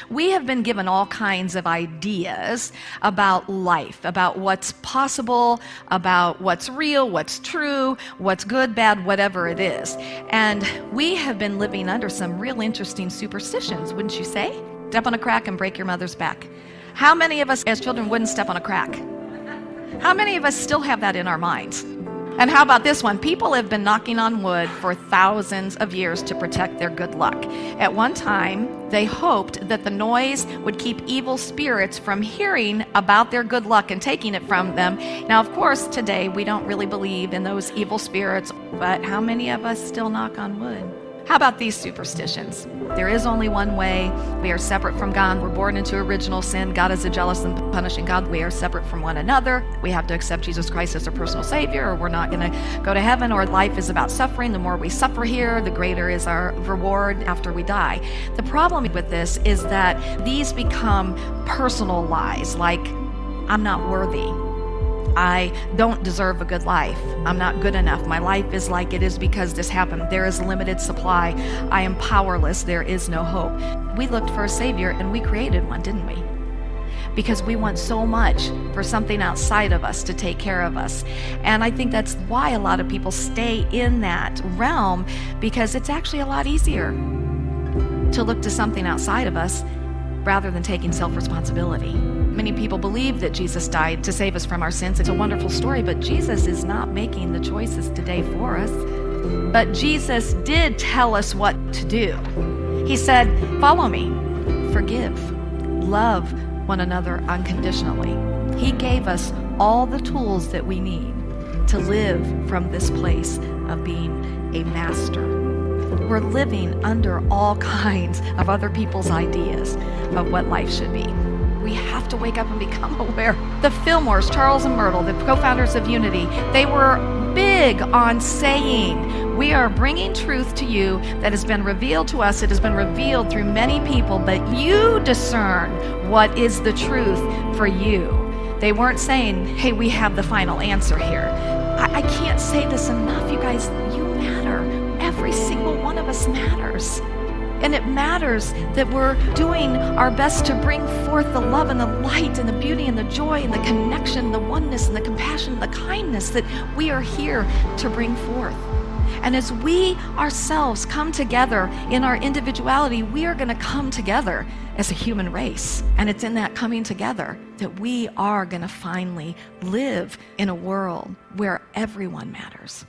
We have been given all kinds of ideas about life, about what's possible, about what's real, what's true, what's good, bad, whatever it is. And we have been living under some real interesting superstitions, wouldn't you say? Step on a crack and break your mother's back. How many of us as children wouldn't step on a crack? How many of us still have that in our minds? And how about this one? People have been knocking on wood for thousands of years to protect their good luck. At one time, they hoped that the noise would keep evil spirits from hearing about their good luck and taking it from them. Now, of course, today we don't really believe in those evil spirits, but how many of us still knock on wood? How about these superstitions? There is only one way. We are separate from God. We're born into original sin. God is a jealous and punishing God. We are separate from one another. We have to accept Jesus Christ as our personal Savior, or we're not going to go to heaven, or life is about suffering. The more we suffer here, the greater is our reward after we die. The problem with this is that these become personal lies, like, I'm not worthy. I don't deserve a good life. I'm not good enough. My life is like it is because this happened. There is limited supply. I am powerless. There is no hope. We looked for a Savior and we created one, didn't we? Because we want so much for something outside of us to take care of us. And I think that's why a lot of people stay in that realm, because it's actually a lot easier to look to something outside of us rather than taking self-responsibility. Many people believe that Jesus died to save us from our sins. It's a wonderful story, but Jesus is not making the choices today for us. But Jesus did tell us what to do. He said, follow me, forgive, love one another unconditionally. He gave us all the tools that we need to live from this place of being a master. We're living under all kinds of other people's ideas of what life should be. We have to wake up and become aware. The Fillmores, Charles and Myrtle, the co-founders of Unity, they were big on saying, we are bringing truth to you that has been revealed to us. It has been revealed through many people, but you discern what is the truth for you. They weren't saying, hey, we have the final answer here. I can't say this enough, you guys. You matter. Every single one of us matters. And it matters that we're doing our best to bring forth the love and the light and the beauty and the joy and the connection, the oneness and the compassion and the kindness that we are here to bring forth. And as we ourselves come together in our individuality, we are going to come together as a human race. And it's in that coming together that we are going to finally live in a world where everyone matters.